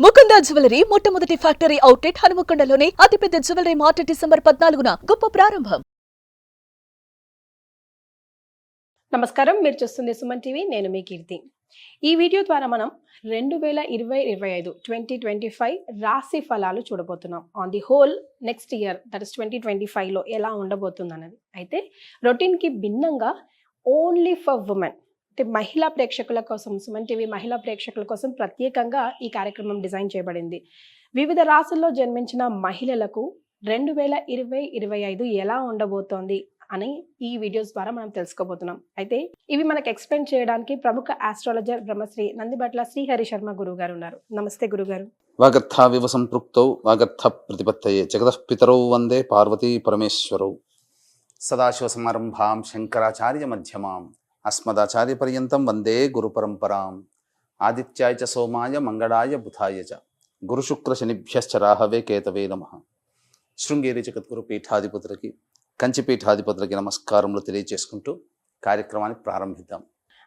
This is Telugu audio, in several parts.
ముకుంద జ్యువెలరీ మొట్టమొదటి ఫ్యాక్టరీ అవుట్లెట్ హనుమకొండలోనే అతిపెద్ద జ్యువెలరీ మార్ట్ డిసెంబర్ 14న గొప్ప ప్రారంభం. నమస్కారం, మీరు చూస్తుంది సుమన్ టీవీ. నేను మీ కీర్తి. ఈ వీడియో ద్వారా మనం 2025 రాశి ఫలాలు చూడబోతున్నాం. On the whole next year, that is 2025లో ఎలా ఉండబోతుంది అన్నది. అయితే రొటీన్కి భిన్నంగా ఓన్లీ ఫర్ ఉమెన్, అంటే మహిళా ప్రేక్షకుల కోసం, సుమన్ టీవీ మహిళా ప్రేక్షకుల కోసం ప్రత్యేకంగా ఈ కార్యక్రమం డిజైన్ చేయబడింది. వివిధ రాశుల్లో జన్మించిన మహిళలకు 2025 ఎలా ఉండబోతోంది అని ఈ వీడియోస్ ద్వారా మనం తెలుసుకోబోతున్నాం. అయితే ఇవి మనకు ఎక్స్ప్లెయిన్ చేయడానికి ప్రముఖ ఆస్ట్రాలజర్ బ్రహ్మశ్రీ నందిబట్ల శ్రీహరి శర్మ గురువు గారు ఉన్నారు. నమస్తే గురుగారు. వాగర్థావివ సంపృక్తౌ వాగర్థ ప్రతిపత్తయే జగతః పితరౌ వందే పార్వతీ పరమేశ్వరౌ. సదాశివ సమారంభాం శంకరాచార్య మధ్యమాం అస్మదాచార్య పర్యంతం వందే గురు పరంపరాం. ఆదిత్యాయ చ సోమాయ మంగళాయ బుధాయ చ గురుశుక్ర శనిభ్యశ్చ రాహవే కేతవే నమః. శృంగేరి జగద్గురు పీఠాధిపతులకి, కంచి పీఠాధిపతులకి నమస్కారములు తెలియజేసుకుంటూ కార్యక్రమాన్ని ప్రారంభిద్దాం.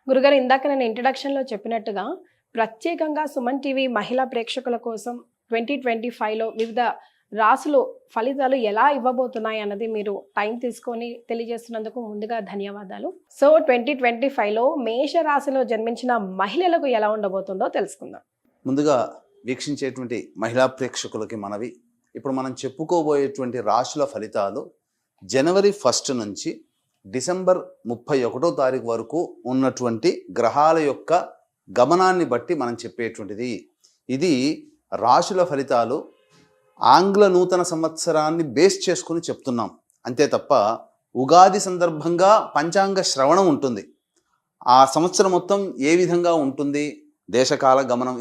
గురుగారు, ఇందాక నేను ఇంట్రడక్షన్లో చెప్పినట్టుగా ప్రత్యేకంగా సుమన్ టీవీ మహిళా ప్రేక్షకుల కోసం 2025లో వివిధ రాసులు ఫలితాలు ఎలా ఇవ్వబోతున్నాయి అన్నది మీరు టైం తీసుకొని తెలియజేస్తున్నందుకు ముందుగా ధన్యవాదాలు. సో 2025లో మేష రాశిలో జన్మించిన మహిళలకు ఎలా ఉండబోతుందో తెలుసుకుందాం. ముందుగా వీక్షించేటువంటి మహిళా ప్రేక్షకులకి మనవి, ఇప్పుడు మనం చెప్పుకోబోయేటువంటి రాశుల ఫలితాలు జనవరి 1 నుంచి డిసెంబర్ 31 తారీఖు వరకు ఉన్నటువంటి గ్రహాల యొక్క గమనాన్ని బట్టి మనం చెప్పేటువంటిది. ఇది రాశుల ఫలితాలు ఆంగ్ల నూతన సంవత్సరాన్ని బేస్ చేసుకుని చెప్తున్నాం అంతే తప్ప, ఉగాది సందర్భంగా పంచాంగ శ్రవణం ఉంటుంది. ఆ సంవత్సరం మొత్తం ఏ విధంగా ఉంటుంది, దేశకాల గమనం,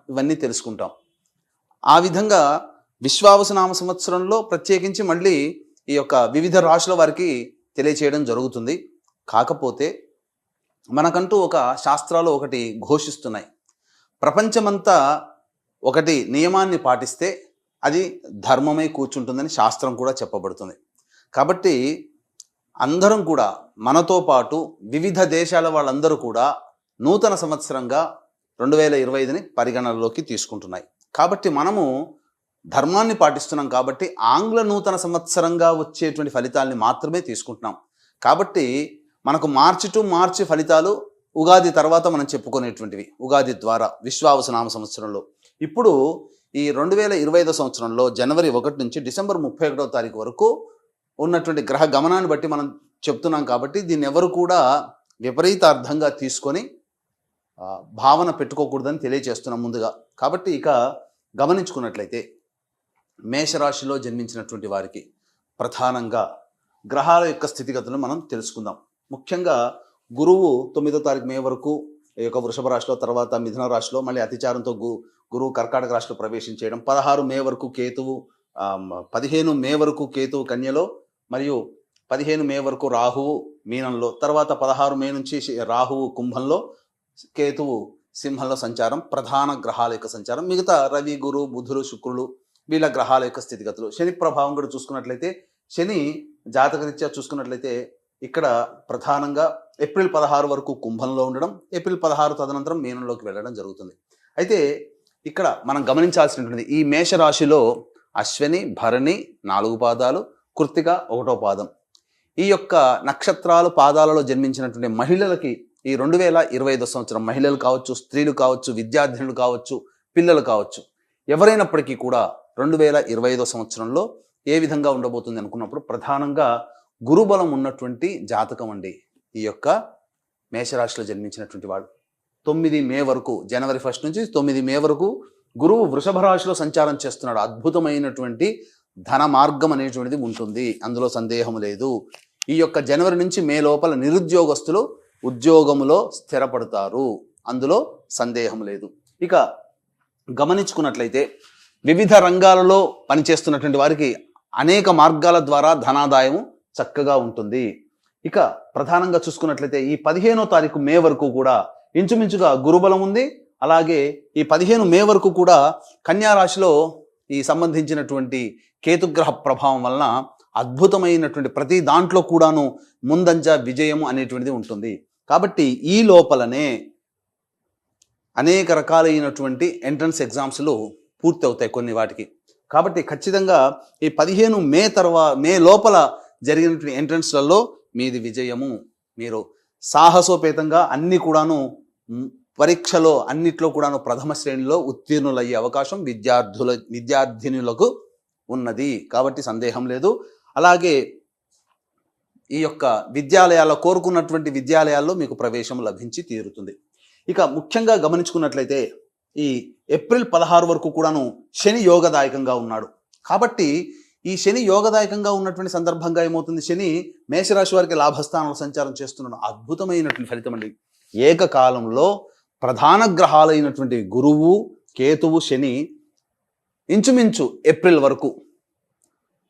ఇవన్నీ తెలుసుకుంటాం. ఆ విధంగా విశ్వావసునామ సంవత్సరంలో ప్రత్యేకించి మళ్ళీ ఈ యొక్క వివిధ రాశుల వారికి తెలియచేయడం జరుగుతుంది. కాకపోతే మనకంటూ ఒక శాస్త్రాలు ఒకటి ఘోషిస్తున్నాయి. ప్రపంచమంతా ఒకటి నియమాన్ని పాటిస్తే అది ధర్మమై కూర్చుంటుందని శాస్త్రం కూడా చెప్పబడుతుంది. కాబట్టి అందరం కూడా, మనతో పాటు వివిధ దేశాల వాళ్ళందరూ కూడా నూతన సంవత్సరంగా 2025ని పరిగణనలోకి తీసుకుంటున్నాయి. కాబట్టి మనము ధర్మాన్ని పాటిస్తున్నాం కాబట్టి ఆంగ్ల నూతన సంవత్సరంగా వచ్చేటువంటి ఫలితాలని మాత్రమే తీసుకుంటున్నాం. కాబట్టి మనకు మార్చి టు మార్చి ఫలితాలు ఉగాది తర్వాత మనం చెప్పుకునేటువంటివి, ఉగాది ద్వారా విశ్వావసునామ సంవత్సరంలో. ఇప్పుడు ఈ 2025 సంవత్సరంలో జనవరి 1 నుంచి డిసెంబర్ 31 తారీఖు వరకు ఉన్నటువంటి గ్రహ గమనాన్ని బట్టి మనం చెప్తున్నాం. కాబట్టి దీన్ని ఎవరు కూడా విపరీతార్థంగా తీసుకొని భావన పెట్టుకోకూడదని తెలియజేస్తున్నాం ముందుగా. కాబట్టి ఇక గమనించుకున్నట్లయితే మేషరాశిలో జన్మించినటువంటి వారికి ప్రధానంగా గ్రహాల యొక్క స్థితిగతులను మనం తెలుసుకుందాం. ముఖ్యంగా గురువు 9వ తారీఖు మే వరకు ఈ యొక్క వృషభ రాశిలో, తర్వాత మిథున రాశిలో, మళ్ళీ అతిచారంతో గురువు కర్కాటక రాశిలో ప్రవేశించేయడం. 16 మే వరకు కేతువు, 15 మే వరకు కేతువు కన్యలో, మరియు 15 మే వరకు రాహువు మీనంలో, తర్వాత 16 మే నుంచి రాహువు కుంభంలో, కేతువు సింహంలో సంచారం. ప్రధాన గ్రహాల యొక్క సంచారం. మిగతా రవి, గురు, బుధులు, శుక్రులు వీళ్ళ గ్రహాల యొక్క స్థితిగతులు. శని ప్రభావం కూడా చూసుకున్నట్లయితే, శని జాతకరీత్యా చూసుకున్నట్లయితే ఇక్కడ ప్రధానంగా ఏప్రిల్ 16 వరకు కుంభంలో ఉండడం, ఏప్రిల్ 16 తదనంతరం మీనంలోకి వెళ్ళడం జరుగుతుంది. అయితే ఇక్కడ మనం గమనించాల్సినటువంటిది, ఈ మేషరాశిలో అశ్విని, భరణి 4 పాదాలు, కృత్తిక 1వ పాదం, ఈ యొక్క నక్షత్రాలు పాదాలలో జన్మించినటువంటి మహిళలకి ఈ 2025 సంవత్సరం, మహిళలు కావచ్చు, స్త్రీలు కావచ్చు, విద్యార్థినులు కావచ్చు, పిల్లలు కావచ్చు, ఎవరైనప్పటికీ కూడా 2025 సంవత్సరంలో ఏ విధంగా ఉండబోతుంది అనుకున్నప్పుడు ప్రధానంగా గురుబలం ఉన్నటువంటి జాతకం అండి ఈ యొక్క మేషరాశిలో జన్మించినటువంటి వాడు. 9 మే వరకు, జనవరి 1 నుంచి 9 మే వరకు గురువు వృషభ రాశిలో సంచారం చేస్తున్నాడు. అద్భుతమైనటువంటి ధన మార్గం అనేటువంటిది ఉంటుంది, అందులో సందేహం లేదు. ఈ యొక్క జనవరి నుంచి మే లోపల నిరుద్యోగస్తులు ఉద్యోగములో స్థిరపడతారు, అందులో సందేహం లేదు. ఇక గమనించుకున్నట్లయితే వివిధ రంగాలలో పనిచేస్తున్నటువంటి వారికి అనేక మార్గాల ద్వారా ధనాదాయము చక్కగా ఉంటుంది. ఇక ప్రధానంగా చూసుకున్నట్లయితే ఈ 15వ తారీఖు మే వరకు కూడా ఇంచుమించుగా గురుబలం ఉంది. అలాగే ఈ 15 మే వరకు కూడా కన్యా రాశిలో ఈ సంబంధించినటువంటి కేతుగ్రహ ప్రభావం వలన అద్భుతమైనటువంటి ప్రతి దాంట్లో కూడాను ముందంజ విజయము అనేటువంటిది ఉంటుంది. కాబట్టి ఈ లోపలనే అనేక రకాలైనటువంటి ఎంట్రన్స్ ఎగ్జామ్స్లు పూర్తి అవుతాయి కొన్ని వాటికి. కాబట్టి ఖచ్చితంగా ఈ 15 మే లోపల జరిగినటువంటి ఎంట్రన్స్లలో మీది విజయము. మీరు సాహసోపేతంగా అన్ని కూడాను పరీక్షలో అన్నిట్లో కూడాను ప్రథమ శ్రేణిలో ఉత్తీర్ణులయ్యే అవకాశం విద్యార్థినులకు ఉన్నది. కాబట్టి సందేహం లేదు. అలాగే ఈ యొక్క విద్యాలయాల్లో కోరుకున్నటువంటి విద్యాలయాల్లో మీకు ప్రవేశం లభించి తీరుతుంది. ఇక ముఖ్యంగా గమనించుకున్నట్లయితే ఈ ఏప్రిల్ 16 వరకు కూడాను శని యోగదాయకంగా ఉన్నాడు. కాబట్టి ఈ శని యోగదాయకంగా ఉన్నటువంటి సందర్భంగా ఏమవుతుంది, శని మేషరాశి వారికి లాభస్థానంలో సంచారం చేస్తున్నాడు. అద్భుతమైనటువంటి ఫలితం అండి. ఏకకాలంలో ప్రధాన గ్రహాలైనటువంటి గురువు, కేతువు, శని ఇంచుమించు ఏప్రిల్ వరకు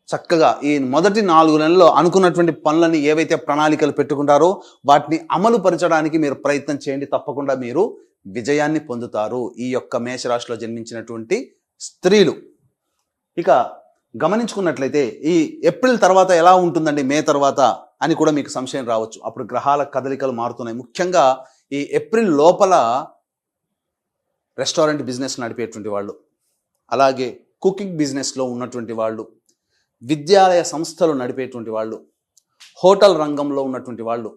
చక్కగా ఈ మొదటి 4 నెలల్లో అనుకున్నటువంటి పనులని ఏవైతే ప్రణాళికలు పెట్టుకుంటారో వాటిని అమలు పరచడానికి మీరు ప్రయత్నం చేయండి. తప్పకుండా మీరు విజయాన్ని పొందుతారు ఈ యొక్క మేషరాశిలో జన్మించినటువంటి స్త్రీలు. ఇక గమనించుకున్నట్లయితే ఈ ఏప్రిల్ తర్వాత ఎలా ఉంటుందండి మే తర్వాత అని కూడా మీకు సంశయం రావచ్చు. అప్పుడు గ్రహాల కదలికలు మారుతున్నాయి. ముఖ్యంగా ఈ ఏప్రిల్ లోపల రెస్టారెంట్ బిజినెస్ నడిపేటువంటి వాళ్ళు, అలాగే కుకింగ్ బిజినెస్లో ఉన్నటువంటి వాళ్ళు, విద్యాలయ సంస్థలు నడిపేటువంటి వాళ్ళు, హోటల్ రంగంలో ఉన్నటువంటి వాళ్ళు,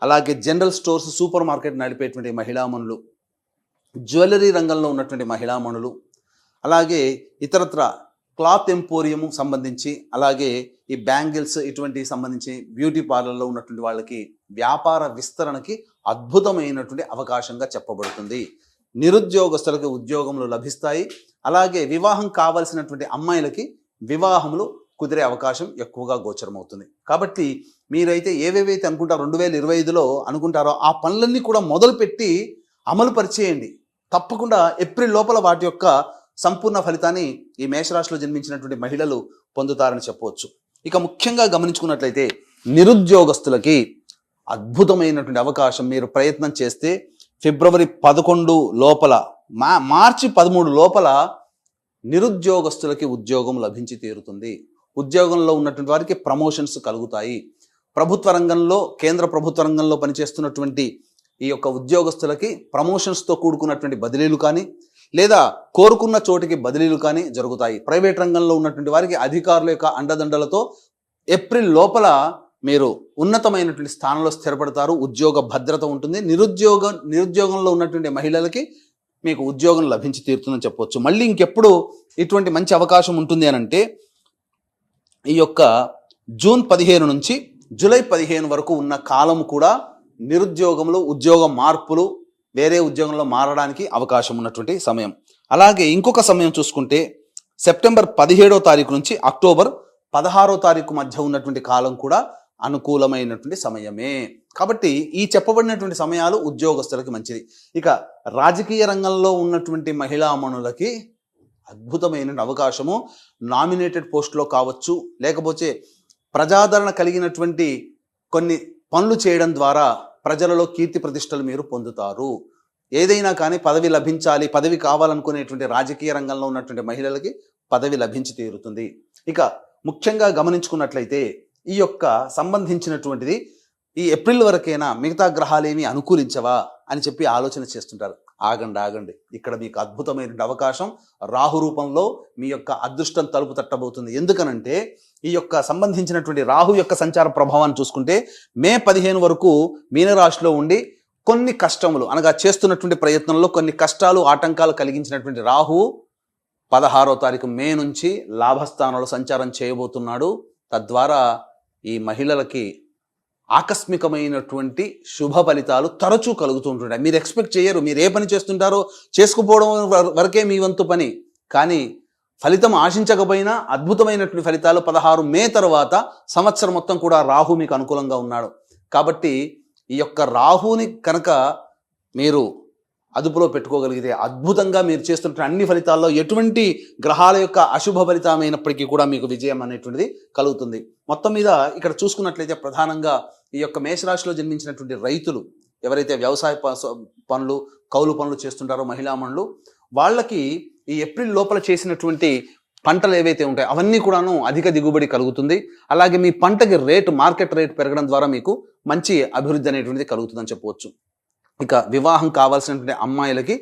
అలాగే జనరల్ స్టోర్స్, సూపర్ మార్కెట్ నడిపేటువంటి మహిళామణులు, జ్యువెలరీ రంగంలో ఉన్నటువంటి మహిళామణులు, అలాగే ఇతరత్ర క్లాత్ ఎంపోరియం సంబంధించి, అలాగే ఈ బ్యాంగిల్స్ ఇటువంటి సంబంధించి బ్యూటీ పార్లర్లో ఉన్నటువంటి వాళ్ళకి వ్యాపార విస్తరణకి అద్భుతమైనటువంటి అవకాశంగా చెప్పబడుతుంది. నిరుద్యోగస్తులకు ఉద్యోగములు లభిస్తాయి. అలాగే వివాహం కావాల్సినటువంటి అమ్మాయిలకి వివాహములు కుదిరే అవకాశం ఎక్కువగా గోచరమవుతుంది. కాబట్టి మీరైతే ఏవేవైతే అనుకుంటారో 2025లో అనుకుంటారో ఆ పనులన్నీ కూడా మొదలుపెట్టి అమలు పరిచేయండి. తప్పకుండా ఏప్రిల్ లోపల వాటి యొక్క సంపూర్ణ ఫలితాన్ని ఈ మేషరాశిలో జన్మించినటువంటి మహిళలు పొందుతారని చెప్పవచ్చు. ఇక ముఖ్యంగా గమనించుకున్నట్లయితే నిరుద్యోగస్తులకి అద్భుతమైనటువంటి అవకాశం. మీరు ప్రయత్నం చేస్తే ఫిబ్రవరి 11 లోపల, మార్చి 13 లోపల నిరుద్యోగస్తులకి ఉద్యోగం లభించి తీరుతుంది. ఉద్యోగంలో ఉన్నటువంటి వారికి ప్రమోషన్స్ కలుగుతాయి. ప్రభుత్వ రంగంలో, కేంద్ర ప్రభుత్వ రంగంలో పనిచేస్తున్నటువంటి ఈ యొక్క ఉద్యోగస్తులకి ప్రమోషన్స్తో కూడుకున్నటువంటి బదిలీలు కానీ, లేదా కోరుకున్న చోటికి బదిలీలు కానీ జరుగుతాయి. ప్రైవేట్ రంగంలో ఉన్నటువంటి వారికి అధికారుల యొక్క అండదండలతో ఏప్రిల్ లోపల మీరు ఉన్నతమైనటువంటి స్థానంలో స్థిరపడతారు. ఉద్యోగ భద్రత ఉంటుంది. నిరుద్యోగంలో ఉన్నటువంటి మహిళలకి మీకు ఉద్యోగం లభించి తీరుతుందని చెప్పవచ్చు. మళ్ళీ ఇంకెప్పుడు ఇటువంటి మంచి అవకాశం ఉంటుంది అని అంటే ఈ యొక్క జూన్ 15 నుంచి జూలై 15 వరకు ఉన్న కాలం కూడా నిరుద్యోగంలో ఉద్యోగ మార్పులు, వేరే ఉద్యోగంలో మారడానికి అవకాశం ఉన్నటువంటి సమయం. అలాగే ఇంకొక సమయం చూసుకుంటే సెప్టెంబర్ 17వ తారీఖు నుంచి అక్టోబర్ 16వ తారీఖు మధ్య ఉన్నటువంటి కాలం కూడా అనుకూలమైనటువంటి సమయమే. కాబట్టి ఈ చెప్పబడినటువంటి సమయాలు ఉద్యోగస్తులకి మంచిది. ఇక రాజకీయ రంగంలో ఉన్నటువంటి మహిళామణులకి అద్భుతమైన అవకాశము. నామినేటెడ్ పోస్టులో కావచ్చు, లేకపోతే ప్రజాదరణ కలిగినటువంటి కొన్ని పనులు చేయడం ద్వారా ప్రజలలో కీర్తి ప్రతిష్టలు మీరు పొందుతారు. ఏదైనా కానీ పదవి లభించాలి, పదవి కావాలనుకునేటువంటి రాజకీయ రంగంలో ఉన్నటువంటి మహిళలకి పదవి లభించి తీరుతుంది. ఇక ముఖ్యంగా గమనించుకున్నట్లయితే ఈ యొక్క సంబంధించినటువంటిది ఈ ఏప్రిల్ వరకైనా మిగతా గ్రహాలేమి అనుకూలించవా అని చెప్పి ఆలోచన చేస్తుంటారు. ఆగండి, ఇక్కడ మీకు అద్భుతమైన అవకాశం రాహు రూపంలో మీ యొక్క అదృష్టం తలుపు తట్టబోతుంది. ఎందుకనంటే ఈ యొక్క సంబంధించినటువంటి రాహు యొక్క సంచార ప్రభావాన్ని చూసుకుంటే మే 15 వరకు మీనరాశిలో ఉండి కొన్ని కష్టములు, అనగా చేస్తున్నటువంటి ప్రయత్నంలో కొన్ని కష్టాలు, ఆటంకాలు కలిగించినటువంటి రాహు 16వ తారీఖు మే నుంచి లాభస్థానంలో సంచారం చేయబోతున్నాడు. తద్వారా ఈ మహిళలకి ఆకస్మికమైనటువంటి శుభ ఫలితాలు తరచూ కలుగుతూ ఉంటుంటాయి. మీరు ఎక్స్పెక్ట్ చేయరు. మీరు ఏ పని చేస్తుంటారో చేసుకుపోవడం వరకే మీ వంతు పని, కానీ ఫలితం ఆశించకపోయినా అద్భుతమైనటువంటి ఫలితాలు 16 మే తర్వాత సంవత్సరం మొత్తం కూడా రాహు మీకు అనుకూలంగా ఉన్నాడు. కాబట్టి ఈ యొక్క రాహుని కనుక మీరు అదుపులో పెట్టుకోగలిగితే అద్భుతంగా మీరు చేస్తున్న అన్ని ఫలితాల్లో ఎటువంటి గ్రహాల యొక్క అశుభ ఫలితమైనప్పటికీ కూడా మీకు విజయం అనేటువంటిది కలుగుతుంది. మొత్తం మీద ఇక్కడ చూసుకున్నట్లయితే ప్రధానంగా ఈ యొక్క మేషరాశిలో జన్మించినటువంటి రైతులు ఎవరైతే వ్యవసాయ పనులు, కౌలు పనులు చేస్తుంటారో మహిళామణులు, వాళ్ళకి ఈ ఏప్రిల్ లోపల చేసినటువంటి పంటలు ఏవైతే ఉంటాయో అవన్నీ కూడాను అధిక దిగుబడి కలుగుతుంది. అలాగే మీ పంటకి మార్కెట్ రేట్ పెరగడం ద్వారా మీకు మంచి అభివృద్ధి అనేటువంటిది కలుగుతుందని చెప్పవచ్చు. ఇక వివాహం కావాల్సినటువంటి అమ్మాయిలకి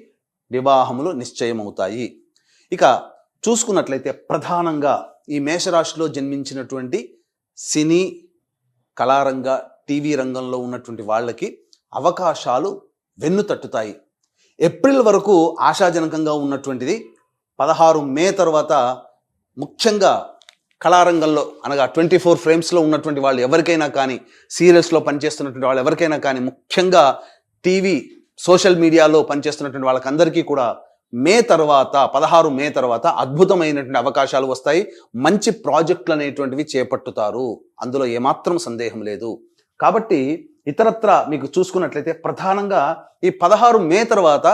వివాహములు నిశ్చయమవుతాయి. ఇక చూసుకున్నట్లయితే ప్రధానంగా ఈ మేషరాశిలో జన్మించినటువంటి సినీ కళారంగ టీవీ రంగంలో ఉన్నటువంటి వాళ్ళకి అవకాశాలు వెన్నుతట్టుతాయి. ఏప్రిల్ వరకు ఆశాజనకంగా ఉన్నటువంటిది 16 మే తర్వాత ముఖ్యంగా కళారంగంలో అనగా 24 ఫ్రేమ్స్లో ఉన్నటువంటి వాళ్ళు ఎవరికైనా కానీ, సీరియల్స్లో పనిచేస్తున్నటువంటి వాళ్ళు ఎవరికైనా కానీ, ముఖ్యంగా టీవీ సోషల్ మీడియాలో పనిచేస్తున్నటువంటి వాళ్ళకందరికీ కూడా 16 మే తర్వాత అద్భుతమైనటువంటి అవకాశాలు వస్తాయి. మంచి ప్రాజెక్టులు అనేటువంటివి చేపట్టుతారు, అందులో ఏమాత్రం సందేహం లేదు. కాబట్టి ఇతరత్ర మీకు చూసుకున్నట్లయితే ప్రధానంగా ఈ 16 మే తర్వాత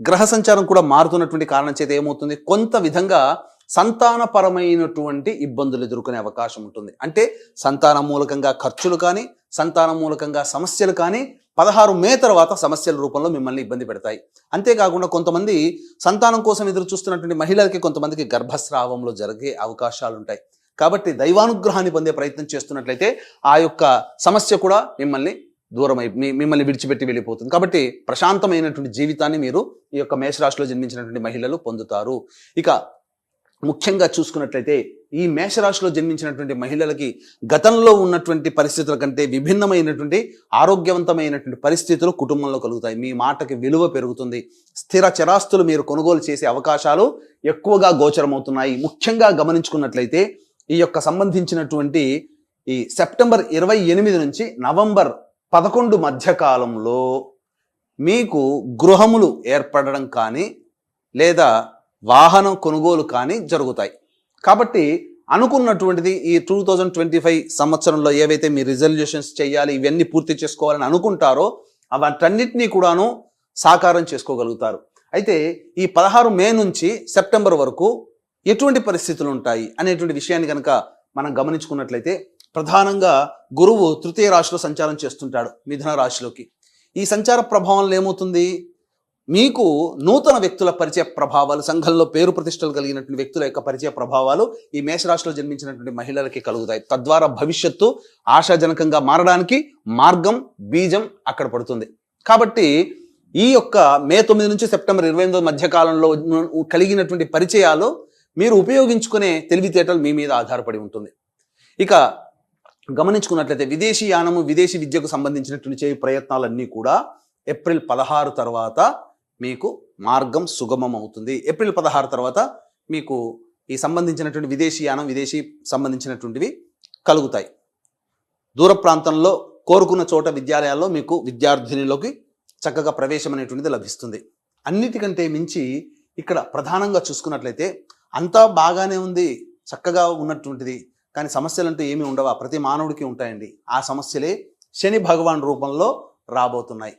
గ్రహ సంచారం కూడా మారుతున్నటువంటి కారణం చేత ఏమవుతుంది, కొంత విధంగా సంతానపరమైనటువంటి ఇబ్బందులు ఎదుర్కొనే అవకాశం ఉంటుంది. అంటే సంతాన మూలకంగా ఖర్చులు కానీ, సంతాన మూలకంగా సమస్యలు కానీ 16 మే తర్వాత సమస్యల రూపంలో మిమ్మల్ని ఇబ్బంది పెడతాయి. అంతేకాకుండా కొంతమంది సంతానం కోసం ఎదురు చూస్తున్నటువంటి మహిళలకి కొంతమందికి గర్భస్రావంలో జరిగే అవకాశాలు ఉంటాయి. కాబట్టి దైవానుగ్రహాన్ని పొందే ప్రయత్నం చేస్తున్నట్లయితే ఆ యొక్క సమస్య కూడా మిమ్మల్ని విడిచిపెట్టి వెళ్ళిపోతుంది. కాబట్టి ప్రశాంతమైనటువంటి జీవితాన్ని మీరు ఈ యొక్క మేషరాశిలో జన్మించినటువంటి మహిళలు పొందుతారు. ఇక ముఖ్యంగా చూసుకున్నట్లయితే ఈ మేషరాశిలో జన్మించినటువంటి మహిళలకి గతంలో ఉన్నటువంటి పరిస్థితుల కంటే విభిన్నమైనటువంటి ఆరోగ్యవంతమైనటువంటి పరిస్థితులు కుటుంబంలో కలుగుతాయి. మీ మాటకి విలువ పెరుగుతుంది. స్థిర చరాస్తులు మీరు కొనుగోలు చేసే అవకాశాలు ఎక్కువగా గోచరమవుతున్నాయి. ముఖ్యంగా గమనించుకున్నట్లయితే ఈ యొక్క సంబంధించినటువంటి ఈ సెప్టెంబర్ 28 నుంచి నవంబర్ 11 మధ్య కాలంలో మీకు గృహములు ఏర్పడడం కానీ లేదా వాహనం కొనుగోలు కానీ జరుగుతాయి. కాబట్టి అనుకున్నటువంటిది ఈ 2025 సంవత్సరంలో ఏవైతే మీ రిజల్యూషన్స్ చేయాలి, ఇవన్నీ పూర్తి చేసుకోవాలని అనుకుంటారో అవన్నిటినీ కూడాను సాకారం చేసుకోగలుగుతారు. అయితే ఈ 16 మే నుంచి సెప్టెంబర్ వరకు ఎటువంటి పరిస్థితులు ఉంటాయి అనేటువంటి విషయాన్ని కనుక మనం గమనించుకున్నట్లయితే ప్రధానంగా గురువు తృతీయ రాశిలో సంచారం చేస్తుంటాడు, మిథున రాశిలోకి. ఈ సంచార ప్రభావంలో ఏమవుతుంది, మీకు నూతన వ్యక్తుల పరిచయ ప్రభావాలు, సంఘంలో పేరు ప్రతిష్టలు కలిగినటువంటి వ్యక్తుల యొక్క పరిచయ ప్రభావాలు ఈ మేషరాశిలో జన్మించినటువంటి మహిళలకి కలుగుతాయి. తద్వారా భవిష్యత్తు ఆశాజనకంగా మారడానికి మార్గం, బీజం అక్కడ పడుతుంది. కాబట్టి ఈ యొక్క మే 9 నుంచి సెప్టెంబర్ 28 మధ్య కాలంలో కలిగినటువంటి పరిచయాలు మీరు ఉపయోగించుకునే తెలివితేటలు మీ మీద ఆధారపడి ఉంటుంది. ఇక గమనించుకున్నట్లయితే విదేశీ యానము, విదేశీ విద్యకు సంబంధించినటువంటి చేయ ప్రయత్నాలన్నీ కూడా ఏప్రిల్ 16 తర్వాత మీకు మార్గం సుగమం అవుతుంది. ఏప్రిల్ 16 తర్వాత మీకు ఈ సంబంధించినటువంటి విదేశీ యానం, విదేశీ సంబంధించినటువంటివి కలుగుతాయి. దూర ప్రాంతంలో కోరుకున్న చోట విద్యాలయాల్లో మీకు విద్యార్థినిలోకి చక్కగా ప్రవేశం అనేటువంటిది లభిస్తుంది. అన్నిటికంటే మించి ఇక్కడ ప్రధానంగా చూసుకున్నట్లయితే అంతా బాగానే ఉంది, చక్కగా ఉన్నటువంటిది, కానీ సమస్యలు అంటూ ఏమీ ఉండవా, ప్రతి మానవుడికి ఉంటాయండి. ఆ సమస్యలే శని భగవాన్ రూపంలో రాబోతున్నాయి.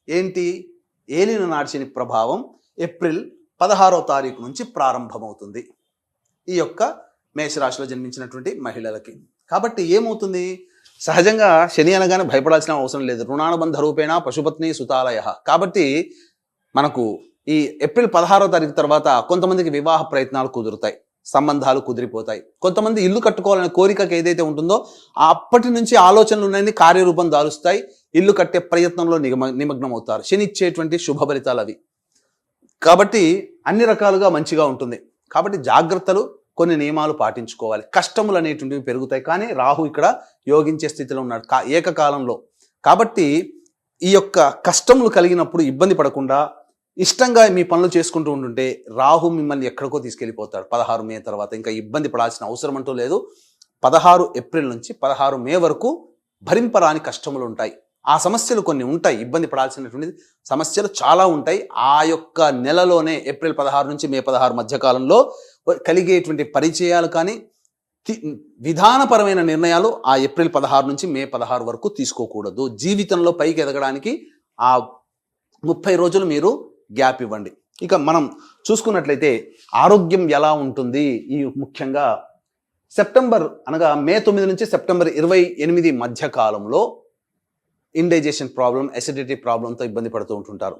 ఏంటి, ఏలిన నాటి శని ప్రభావం ఏప్రిల్ 16వ తారీఖు నుంచి ప్రారంభమవుతుంది ఈ యొక్క మేషరాశిలో జన్మించినటువంటి మహిళలకి. కాబట్టి ఏమవుతుంది, సహజంగా శని అనగానే భయపడాల్సిన అవసరం లేదు. రుణానుబంధ రూపేణ పశుపత్ని సుతాలయ. కాబట్టి మనకు ఈ ఏప్రిల్ 16వ తారీఖు తర్వాత కొంతమందికి వివాహ ప్రయత్నాలు కుదురుతాయి, సంబంధాలు కుదిరిపోతాయి. కొంతమంది ఇల్లు కట్టుకోవాలనే కోరికకి ఏదైతే ఉంటుందో అప్పటి నుంచి ఆలోచనలు ఉన్నాయని కార్యరూపం దాలుస్తాయి. ఇల్లు కట్టే ప్రయత్నంలో నిమగ్నం అవుతారు. శని ఇచ్చేటువంటి శుభ ఫలితాలు అవి. కాబట్టి అన్ని రకాలుగా మంచిగా ఉంటుంది. కాబట్టి జాగ్రత్తలు, కొన్ని నియమాలు పాటించుకోవాలి. కష్టములు అనేటువంటివి పెరుగుతాయి. కానీ రాహు ఇక్కడ యోగించే స్థితిలో ఉన్నాడు ఏకకాలంలో. కాబట్టి ఈ యొక్క కష్టములు కలిగినప్పుడు ఇబ్బంది పడకుండా ఇష్టంగా మీ పనులు చేసుకుంటూ ఉంటుంటే రాహు మిమ్మల్ని ఎక్కడికో తీసుకెళ్ళిపోతాడు 16 మే తర్వాత. ఇంకా ఇబ్బంది పడాల్సిన అవసరం అంటూ లేదు. 16 ఏప్రిల్ నుంచి 16 మే వరకు భరింపరాని కష్టములు ఉంటాయి. ఆ సమస్యలు కొన్ని ఉంటాయి, ఇబ్బంది పడాల్సినటువంటి సమస్యలు చాలా ఉంటాయి. ఆ యొక్క నెలలోనే ఏప్రిల్ 16 నుంచి మే 16 మధ్యకాలంలో కలిగేటువంటి పరిచయాలు కానీ విధానపరమైన నిర్ణయాలు ఆ ఏప్రిల్ 16 నుంచి మే 16 వరకు తీసుకోకూడదు. జీవితంలో పైకి ఎదగడానికి ఆ 30 రోజులు మీరు గ్యాప్ ఇవ్వండి. ఇక మనం చూసుకున్నట్లయితే ఆరోగ్యం ఎలా ఉంటుంది, ఈ ముఖ్యంగా సెప్టెంబర్ అనగా మే 9 నుంచి సెప్టెంబర్ 28 మధ్య కాలంలో ఇండైజెషన్ ప్రాబ్లం, అసిడిటీ ప్రాబ్లంతో ఇబ్బంది పడుతూ ఉంటుంటారు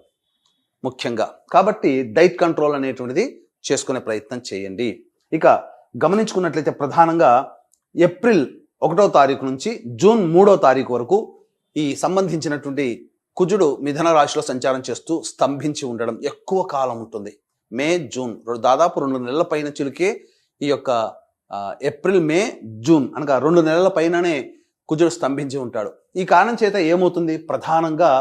ముఖ్యంగా. కాబట్టి డైట్ కంట్రోల్ అనేటువంటిది చేసుకునే ప్రయత్నం చేయండి. ఇక గమనించుకున్నట్లయితే ప్రధానంగా ఏప్రిల్ 1వ తారీఖు నుంచి జూన్ 3వ తారీఖు వరకు ఈ సంబంధించినటువంటి కుజుడు మిథున రాశిలో సంచారం చేస్తూ స్తంభించి ఉండడం ఎక్కువ కాలం ఉంటుంది. మే జూన్ దాదాపు 2 నెలల పైన చిలికే ఈ యొక్క ఏప్రిల్ మే జూన్ అనగా 2 నెలల పైననే కుజుడు స్తంభించి ఉంటాడు. ఈ కారణం చేత ఏమవుతుంది, ప్రధానంగా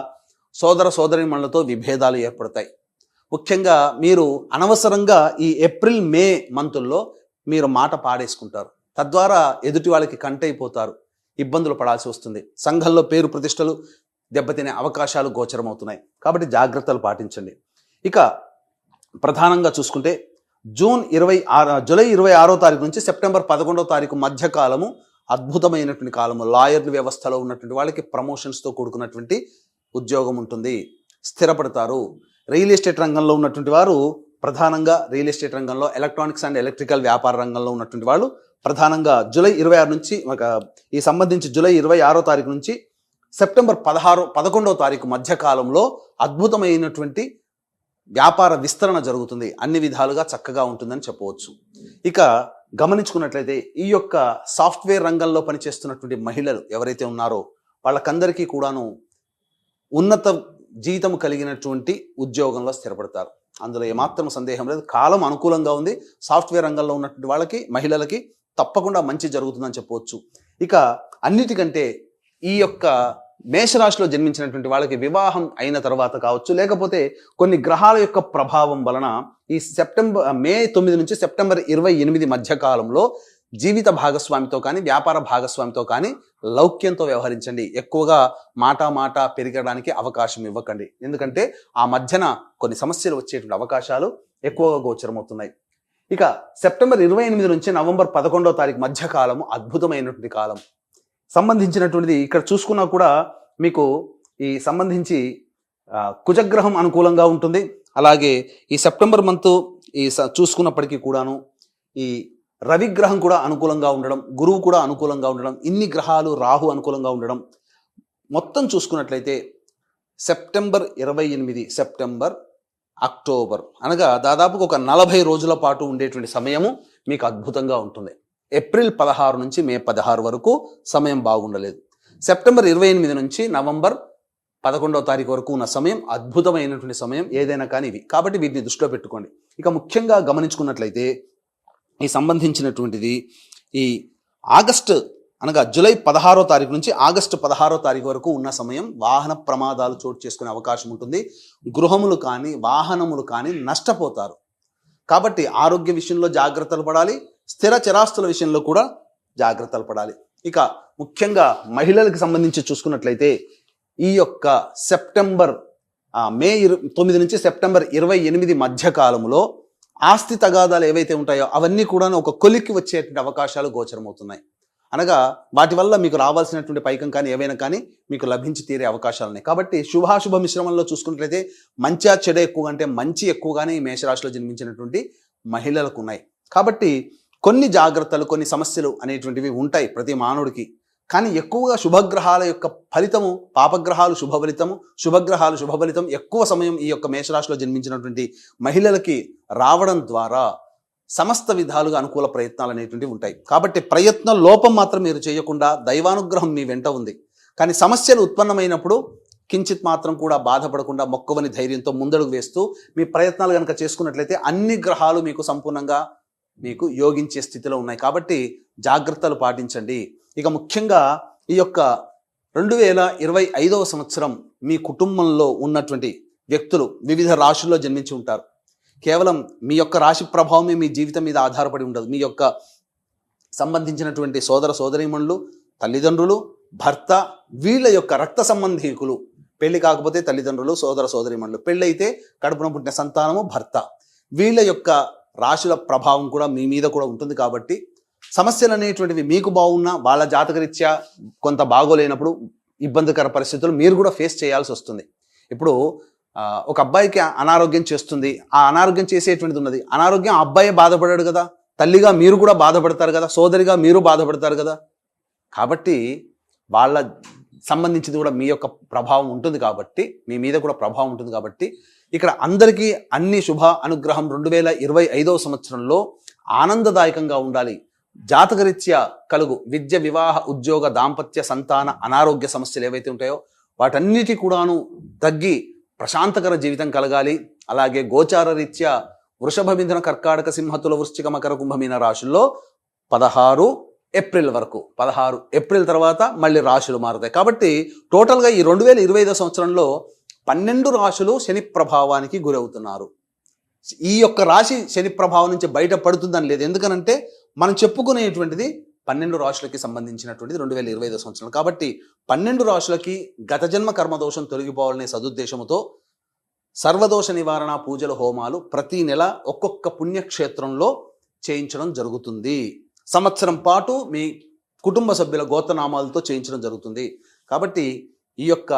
సోదర సోదరీమణులతో విభేదాలు ఏర్పడతాయి. ముఖ్యంగా మీరు అనవసరంగా ఈ ఏప్రిల్ మే మంతుల్లో మీరు మాట పాడేసుకుంటారు. తద్వారా ఎదుటి వాళ్ళకి కంటైపోతారు, ఇబ్బందులు పడాల్సి వస్తుంది. సంఘంలో పేరు ప్రతిష్టలు దెబ్బతినే అవకాశాలు గోచరమవుతున్నాయి. కాబట్టి జాగ్రత్తలు పాటించండి. ఇక ప్రధానంగా చూసుకుంటే జూలై 26వ తారీఖు నుంచి సెప్టెంబర్ 11వ తారీఖు మధ్య కాలము అద్భుతమైనటువంటి కాలము. లాయర్ల వ్యవస్థలో ఉన్నటువంటి వాళ్ళకి ప్రమోషన్స్తో కూడుకున్నటువంటి ఉద్యోగం ఉంటుంది, స్థిరపడతారు. రియల్ ఎస్టేట్ రంగంలో ఉన్నటువంటి వారు ప్రధానంగా రియల్ ఎస్టేట్ రంగంలో, ఎలక్ట్రానిక్స్ అండ్ ఎలక్ట్రికల్ వ్యాపార రంగంలో ఉన్నటువంటి వాళ్ళు ప్రధానంగా జూలై 26 నుంచి ఈ సంబంధించి జూలై 26వ తారీఖు నుంచి సెప్టెంబర్ 11వ తారీఖు మధ్య కాలంలో అద్భుతమైనటువంటి వ్యాపార విస్తరణ జరుగుతుంది. అన్ని విధాలుగా చక్కగా ఉంటుందని చెప్పవచ్చు. ఇక గమనించుకున్నట్లయితే ఈ యొక్క సాఫ్ట్వేర్ రంగంలో పనిచేస్తున్నటువంటి మహిళలు ఎవరైతే ఉన్నారో వాళ్ళకందరికీ కూడాను ఉన్నత జీతం కలిగినటువంటి ఉద్యోగంలో స్థిరపడతారు. అందులో ఏమాత్రం సందేహం లేదు. కాలం అనుకూలంగా ఉంది. సాఫ్ట్వేర్ రంగంలో ఉన్నటువంటి వాళ్ళకి, మహిళలకి తప్పకుండా మంచి జరుగుతుందని చెప్పవచ్చు. ఇక అన్నిటికంటే ఈ యొక్క మేషరాశిలో జన్మించినటువంటి వాళ్ళకి వివాహం అయిన తర్వాత కావచ్చు, లేకపోతే కొన్ని గ్రహాల యొక్క ప్రభావం వలన ఈ మే 9 నుంచి సెప్టెంబర్ 28 మధ్య కాలంలో జీవిత భాగస్వామితో కానీ, వ్యాపార భాగస్వామితో కానీ లౌక్యంతో వ్యవహరించండి. ఎక్కువగా మాట పెరగడానికి అవకాశం ఇవ్వకండి. ఎందుకంటే ఆ మధ్యన కొన్ని సమస్యలు వచ్చేటువంటి అవకాశాలు ఎక్కువగా గోచరమవుతున్నాయి. ఇక సెప్టెంబర్ 28 నుంచి నవంబర్ 11వ తారీఖు మధ్య కాలము అద్భుతమైనటువంటి కాలం. సంబంధించినటువంటిది ఇక్కడ చూసుకున్నా కూడా మీకు ఈ సంబంధించి కుజగ్రహం అనుకూలంగా ఉంటుంది. అలాగే ఈ సెప్టెంబర్ మంత్ చూసుకున్నప్పటికీ కూడాను ఈ రవిగ్రహం కూడా అనుకూలంగా ఉండడం, గురువు కూడా అనుకూలంగా ఉండడం, ఇన్ని గ్రహాలు, రాహు అనుకూలంగా ఉండడం, మొత్తం చూసుకున్నట్లయితే సెప్టెంబర్ 28, సెప్టెంబర్, అక్టోబర్ అనగా దాదాపుగా ఒక 40 రోజుల పాటు ఉండేటువంటి సమయము మీకు అద్భుతంగా ఉంటుంది. ఏప్రిల్ 16 నుంచి మే 16 వరకు సమయం బాగుండలేదు. సెప్టెంబర్ 28 నుంచి నవంబర్ 11వ తారీఖు వరకు ఉన్న సమయం అద్భుతమైనటువంటి సమయం ఏదైనా కానీ ఇవి. కాబట్టి వీటిని దృష్టిలో పెట్టుకోండి. ఇక ముఖ్యంగా గమనించుకున్నట్లయితే ఈ సంబంధించినటువంటిది ఈ ఆగస్టు అనగా జూలై 16వ తారీఖు నుంచి ఆగస్టు 16వ తారీఖు వరకు ఉన్న సమయం వాహన ప్రమాదాలు చోటు చేసుకునే అవకాశం ఉంటుంది. గృహములు కానీ, వాహనములు కానీ నష్టపోతారు. కాబట్టి ఆరోగ్య విషయంలో జాగ్రత్తలు పడాలి. స్థిర చరాస్తుల విషయంలో కూడా జాగ్రత్తలు పడాలి. ఇక ముఖ్యంగా మహిళలకు సంబంధించి చూసుకున్నట్లయితే ఈ యొక్క మే 9 నుంచి సెప్టెంబర్ 28 మధ్య కాలంలో ఆస్తి తగాదాలు ఏవైతే ఉంటాయో అవన్నీ కూడా ఒక కొలిక్కి వచ్చేటువంటి అవకాశాలు గోచరమవుతున్నాయి. అనగా వాటి వల్ల మీకు రావాల్సినటువంటి పైకం కానీ ఏవైనా కానీ మీకు లభించి తీరే అవకాశాలు ఉన్నాయి. కాబట్టి శుభాశుభ మిశ్రమంలో చూసుకున్నట్లయితే మంచి చెడు ఎక్కువ అంటే మంచి ఎక్కువగానే ఈ మేషరాశిలో జన్మించినటువంటి మహిళలకు ఉన్నాయి. కాబట్టి కొన్ని జాగ్రత్తలు, కొన్ని సమస్యలు అనేటువంటివి ఉంటాయి ప్రతి మానవుడికి. కానీ ఎక్కువగా శుభగ్రహాల యొక్క ఫలితము, పాపగ్రహాలు శుభ ఫలితము, శుభగ్రహాలు శుభ ఫలితం ఎక్కువ సమయం ఈ యొక్క మేషరాశిలో జన్మించినటువంటి మహిళలకి రావడం ద్వారా సమస్త విధాలుగా అనుకూల ప్రయత్నాలు అనేటువంటివి ఉంటాయి. కాబట్టి ప్రయత్న లోపం మాత్రం మీరు చేయకుండా దైవానుగ్రహం మీ వెంట ఉంది. కానీ సమస్యలు ఉత్పన్నమైనప్పుడు కించిత్ మాత్రం కూడా బాధపడకుండా మొక్కవని ధైర్యంతో ముందడుగు వేస్తూ మీ ప్రయత్నాలు కనుక చేసుకున్నట్లయితే అన్ని గ్రహాలు మీకు సంపూర్ణంగా మీకు యోగించే స్థితిలో ఉన్నాయి. కాబట్టి జాగ్రత్తలు పాటించండి. ఇక ముఖ్యంగా ఈ యొక్క 2025వ సంవత్సరం మీ కుటుంబంలో ఉన్నటువంటి వ్యక్తులు వివిధ రాశుల్లో జన్మించి ఉంటారు. కేవలం మీ యొక్క రాశి ప్రభావమే మీ జీవితం మీద ఆధారపడి ఉండదు. మీ యొక్క సంబంధించినటువంటి సోదర సోదరీమణులు, తల్లిదండ్రులు, భర్త, వీళ్ళ యొక్క రక్త సంబంధీకులు, పెళ్లి కాకపోతే తల్లిదండ్రులు, సోదర సోదరీమణులు, పెళ్ళైతే కడుపున పుట్టిన సంతానము, భర్త, వీళ్ళ యొక్క రాశుల ప్రభావం కూడా మీ మీద కూడా ఉంటుంది. కాబట్టి సమస్యలు అనేటువంటివి మీకు బాగున్నా వాళ్ళ జాతకరీత్యా కొంత బాగోలేనప్పుడు ఇబ్బందికర పరిస్థితులు మీరు కూడా ఫేస్ చేయాల్సి వస్తుంది. ఇప్పుడు ఒక అబ్బాయికి అనారోగ్యం చేస్తుంది, ఆ అనారోగ్యం చేసేటువంటిది ఉన్నది. అనారోగ్యం ఆ అబ్బాయి బాధపడాడు కదా, తల్లిగా మీరు కూడా బాధపడతారు కదా, సోదరిగా మీరు బాధపడతారు కదా. కాబట్టి వాళ్ళ సంబంధించింది కూడా మీ యొక్క ప్రభావం ఉంటుంది. కాబట్టి మీ మీద కూడా ప్రభావం ఉంటుంది. కాబట్టి ఇక్కడ అందరికీ అన్ని శుభ అనుగ్రహం 2025వ సంవత్సరంలో ఆనందదాయకంగా ఉండాలి. జాతకరీత్యా కలుగు విద్య, వివాహ, ఉద్యోగ, దాంపత్య, సంతాన, అనారోగ్య సమస్యలు ఏవైతే ఉంటాయో వాటన్నిటి కూడాను తగ్గి ప్రశాంతకర జీవితం కలగాలి. అలాగే గోచార రీత్యా వృషభ, మిథున, కర్కాటక, సింహతుల, వృశ్చిక, మకర, కుంభమీన రాశుల్లో 16 ఏప్రిల్ వరకు, 16 ఏప్రిల్ తర్వాత మళ్ళీ రాశులు మారుతాయి. కాబట్టి టోటల్గా ఈ 2025 సంవత్సరంలో 12 రాశులు శని ప్రభావానికి గురవుతున్నారు. ఈ యొక్క రాశి శని ప్రభావం నుంచి బయటపడుతుందని లేదు. ఎందుకనంటే మనం చెప్పుకునేటువంటిది 12 రాశులకి సంబంధించినటువంటిది 2025 సంవత్సరం. కాబట్టి 12 రాశులకి గత జన్మ కర్మదోషం తొలగిపోవాలనే సదుద్దేశంతో సర్వదోష నివారణ పూజల హోమాలు ప్రతి నెల ఒక్కొక్క పుణ్యక్షేత్రంలో చేయించడం జరుగుతుంది. సంవత్సరం పాటు మీ కుటుంబ సభ్యుల గోత్రనామాలతో చేయించడం జరుగుతుంది. కాబట్టి ఈ యొక్క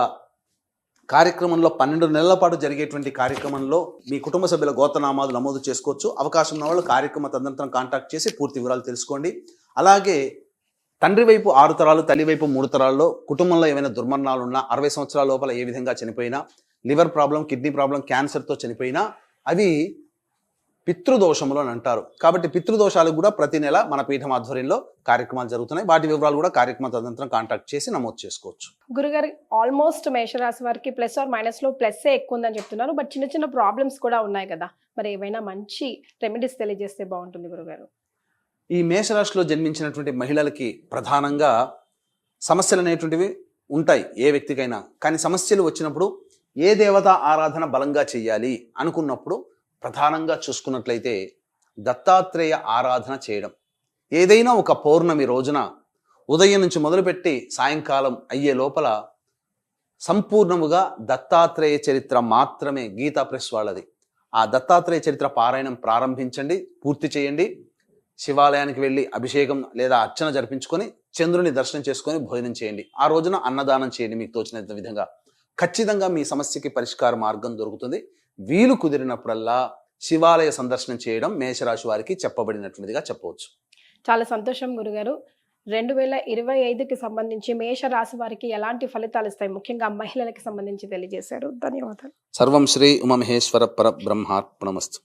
కార్యక్రమంలో 12 నెలల పాటు జరిగేటువంటి కార్యక్రమంలో మీ కుటుంబ సభ్యుల గోత్రనామాలు నమోదు చేసుకోవచ్చు. అవకాశం ఉన్న వాళ్ళు కార్యక్రమ తదనంతరం కాంటాక్ట్ చేసి పూర్తి వివరాలు తెలుసుకోండి. అలాగే తండ్రి వైపు 6 తరాలు, తల్లి వైపు 3 తరాల్లో కుటుంబంలో ఏమైనా దుర్మరణాలు ఉన్నా, 60 సంవత్సరాల లోపల ఏ విధంగా చనిపోయినా, లివర్ ప్రాబ్లం, కిడ్నీ ప్రాబ్లం, క్యాన్సర్తో చనిపోయినా అవి పితృదోషములు అని అంటారు. కాబట్టి పితృదోషాలకు కూడా ప్రతి నెల మన పీఠం ఆధ్వర్యంలో కార్యక్రమాలు జరుగుతున్నాయి. వాటి వివరాలు కూడా కార్యక్రమ తదనంతరం కాంటాక్ట్ చేసి నమోదు చేసుకోవచ్చు. గురుగారు, ఆల్మోస్ట్ మేషరాశి వారికి ప్లస్ ఆర్ మైనస్లో ప్లస్సే ఎక్కువ ఉందని చెప్తున్నారు. బట్ చిన్న చిన్న ప్రాబ్లమ్స్ కూడా ఉన్నాయి కదా, మరి ఏమైనా మంచి రెమెడీస్ తెలియజేస్తే బాగుంటుంది గురుగారు. ఈ మేషరాశిలో జన్మించినటువంటి మహిళలకి ప్రధానంగా సమస్యలు అనేటువంటివి ఉంటాయి ఏ వ్యక్తికైనా. కానీ సమస్యలు వచ్చినప్పుడు ఏ దేవత ఆరాధన బలంగా చెయ్యాలి అనుకున్నప్పుడు ప్రధానంగా చూసుకున్నట్లయితే దత్తాత్రేయ ఆరాధన చేయడం. ఏదైనా ఒక పౌర్ణమి రోజున ఉదయం నుంచి మొదలుపెట్టి సాయంకాలం అయ్యే లోపల సంపూర్ణముగా దత్తాత్రేయ చరిత్ర మాత్రమే గీతా ప్రెస్ వాళ్ళది. ఆ దత్తాత్రేయ చరిత్ర పారాయణం ప్రారంభించండి, పూర్తి చేయండి. శివాలయానికి వెళ్ళి అభిషేకం లేదా అర్చన జరిపించుకొని చంద్రుని దర్శనం చేసుకొని భోజనం చేయండి. ఆ రోజున అన్నదానం చేయండి. మీకు తోచినంత విధంగా ఖచ్చితంగా మీ సమస్యకి పరిష్కార మార్గం దొరుకుతుంది. వీలు కుదిరినప్పుడల్లా శివాలయ సందర్శనం చేయడం మేషరాశి వారికి చెప్పబడినటువంటిదిగా చెప్పవచ్చు. చాలా సంతోషం గురుగారు. 2025కి సంబంధించి మేషరాశి వారికి ఎలాంటి ఫలితాలు ఇస్తాయి, ముఖ్యంగా మహిళలకు సంబంధించి తెలియజేశారు. ధన్యవాదాలు. సర్వం శ్రీ ఉమామహేశ్వర పరబ్రహ్మార్పణమస్తు.